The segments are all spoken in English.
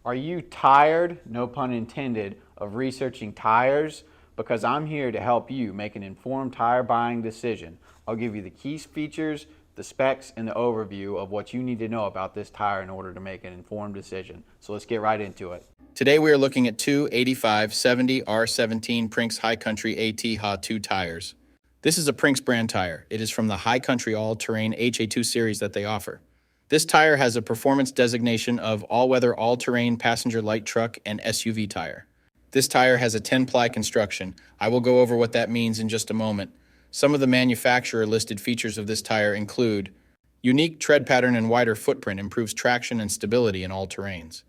Are you tired, no pun intended, of researching tires? Because I'm here to help you make an informed tire buying decision. I'll give you the key features, the specs, and the overview of what you need to know about this tire in order to make an informed decision. So let's get right into it. Today we are looking at two 85/70 R17 Prinx HiCountry A HA2 tires. This is a Prinx brand tire. It is from the HiCountry all-terrain HA2 series that they offer. This tire has a performance designation of all-weather all-terrain passenger light truck and SUV tire. This tire has a 10-ply construction. I will go over what that means in just a moment. Some of the manufacturer listed features of this tire include unique tread pattern and wider footprint improves traction and stability in all terrains.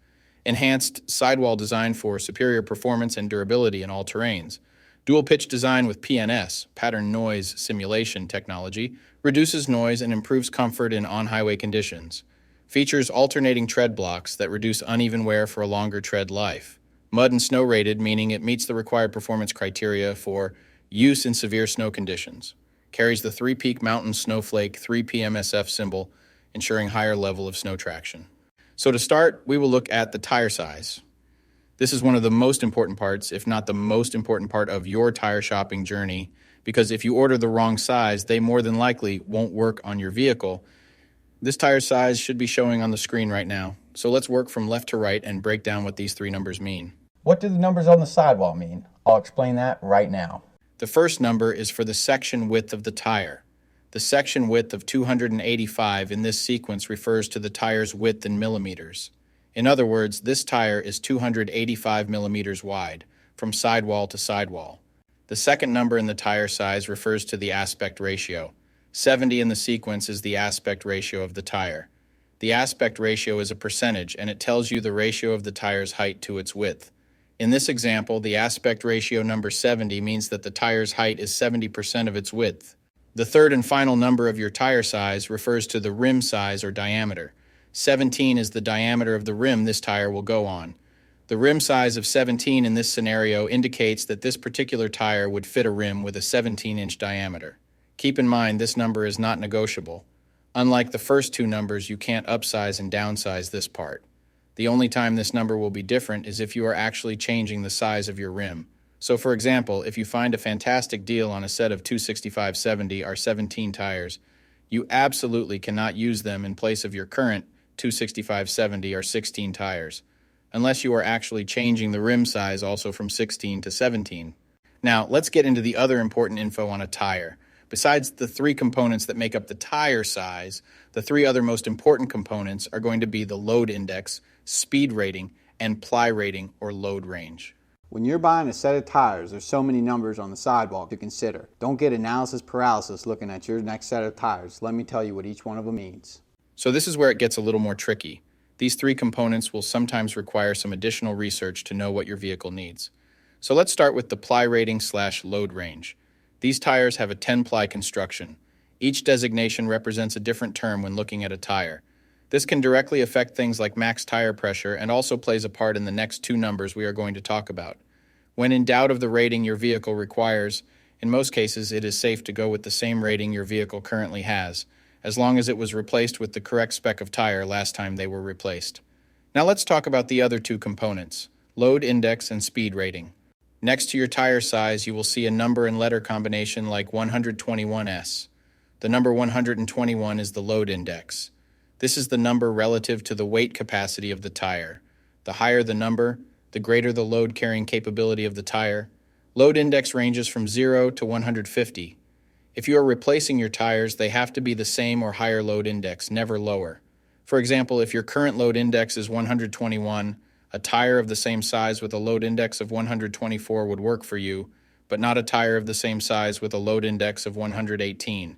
Enhanced sidewall design for superior performance and durability in all terrains. Dual pitch design with PNS, pattern noise simulation technology, reduces noise and improves comfort in on-highway conditions. Features alternating tread blocks that reduce uneven wear for a longer tread life. Mud and snow rated, meaning it meets the required performance criteria for use in severe snow conditions. Carries the 3-peak mountain snowflake 3PMSF symbol, ensuring higher level of snow traction. So to start, we will look at the tire size. This is one of the most important parts, if not the most important part of your tire shopping journey, because if you order the wrong size, they more than likely won't work on your vehicle. This tire size should be showing on the screen right now. So let's work from left to right and break down what these three numbers mean. What do the numbers on the sidewall mean? I'll explain that right now. The first number is for the section width of the tire. The section width of 285 in this sequence refers to the tire's width in millimeters. In other words, this tire is 285 millimeters wide, from sidewall to sidewall. The second number in the tire size refers to the aspect ratio. 70 in the sequence is the aspect ratio of the tire. The aspect ratio is a percentage, and it tells you the ratio of the tire's height to its width. In this example, the aspect ratio number 70 means that the tire's height is 70% of its width. The third and final number of your tire size refers to the rim size or diameter. 17 is the diameter of the rim this tire will go on. The rim size of 17 in this scenario indicates that this particular tire would fit a rim with a 17-inch diameter. Keep in mind this number is not negotiable. Unlike the first two numbers, you can't upsize and downsize this part. The only time this number will be different is if you are actually changing the size of your rim. So for example, if you find a fantastic deal on a set of 265/70 R17 tires, you absolutely cannot use them in place of your current 265/70 R16 tires, unless you are actually changing the rim size also from 16 to 17. Now, let's get into the other important info on a tire. Besides the three components that make up the tire size, the three other most important components are going to be the load index, speed rating, and ply rating or load range. When you're buying a set of tires, there's so many numbers on the sidewall to consider. Don't get analysis paralysis looking at your next set of tires. Let me tell you what each one of them means. So this is where it gets a little more tricky. These three components will sometimes require some additional research to know what your vehicle needs. So let's start with the ply rating/load range. These tires have a 10-ply construction. Each designation represents a different term when looking at a tire. This can directly affect things like max tire pressure and also plays a part in the next two numbers we are going to talk about. When in doubt of the rating your vehicle requires, in most cases it is safe to go with the same rating your vehicle currently has, as long as it was replaced with the correct spec of tire last time they were replaced. Now let's talk about the other two components, load index and speed rating. Next to your tire size, you will see a number and letter combination like 121S. The number 121 is the load index. This is the number relative to the weight capacity of the tire. The higher the number, the greater the load carrying capability of the tire. Load index ranges from 0 to 150. If you are replacing your tires, they have to be the same or higher load index, never lower. For example, if your current load index is 121, a tire of the same size with a load index of 124 would work for you, but not a tire of the same size with a load index of 118.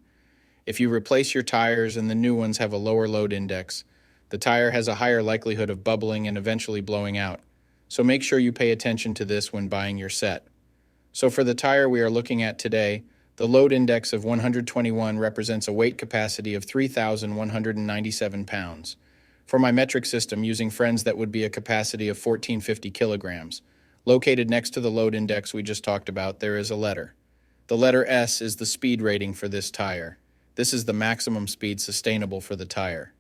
If you replace your tires and the new ones have a lower load index, the tire has a higher likelihood of bubbling and eventually blowing out. So make sure you pay attention to this when buying your set. So for the tire we are looking at today, the load index of 121 represents a weight capacity of 3,197 pounds. For my metric system, using friends, that would be a capacity of 1,450 kilograms. Located next to the load index we just talked about, there is a letter. The letter S is the speed rating for this tire. This is the maximum speed sustainable for the tire.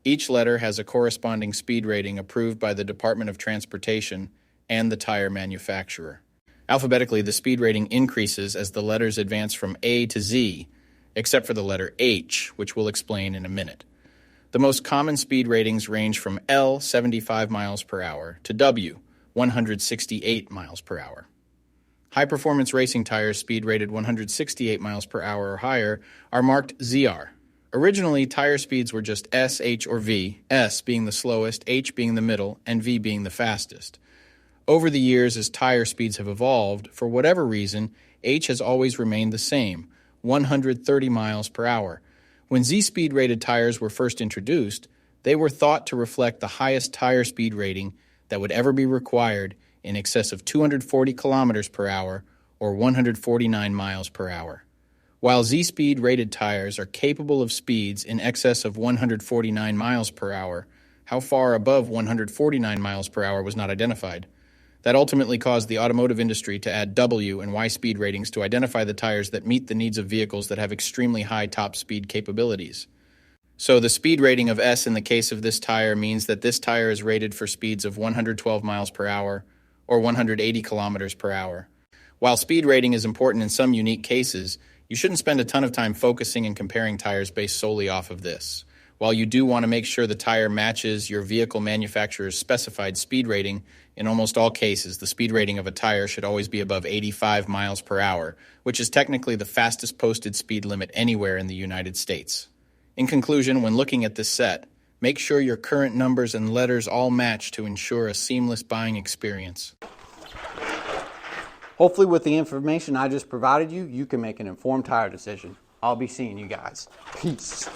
Each letter has a corresponding speed rating approved by the Department of Transportation and the tire manufacturer. Alphabetically, the speed rating increases as the letters advance from A to Z, except for the letter H, which we'll explain in a minute. The most common speed ratings range from L, 75 miles per hour, to W, 168 miles per hour. High-performance racing tires speed rated 168 miles per hour or higher are marked ZR. Originally, tire speeds were just S, H, or V, S being the slowest, H being the middle, and V being the fastest. Over the years, as tire speeds have evolved, for whatever reason, H has always remained the same, 130 miles per hour. When Z-speed rated tires were first introduced, they were thought to reflect the highest tire speed rating that would ever be required, in excess of 240 kilometers per hour or 149 miles per hour. While Z-speed rated tires are capable of speeds in excess of 149 miles per hour, how far above 149 miles per hour was not identified. That ultimately caused the automotive industry to add W and Y speed ratings to identify the tires that meet the needs of vehicles that have extremely high top speed capabilities. So the speed rating of S in the case of this tire means that this tire is rated for speeds of 112 miles per hour or 180 kilometers per hour. While speed rating is important in some unique cases, you shouldn't spend a ton of time focusing and comparing tires based solely off of this. While you do want to make sure the tire matches your vehicle manufacturer's specified speed rating, in almost all cases, the speed rating of a tire should always be above 85 miles per hour, which is technically the fastest posted speed limit anywhere in the United States. In conclusion, when looking at this set, make sure your current numbers and letters all match to ensure a seamless buying experience. Hopefully with the information I just provided you, you can make an informed tire decision. I'll be seeing you guys. Peace.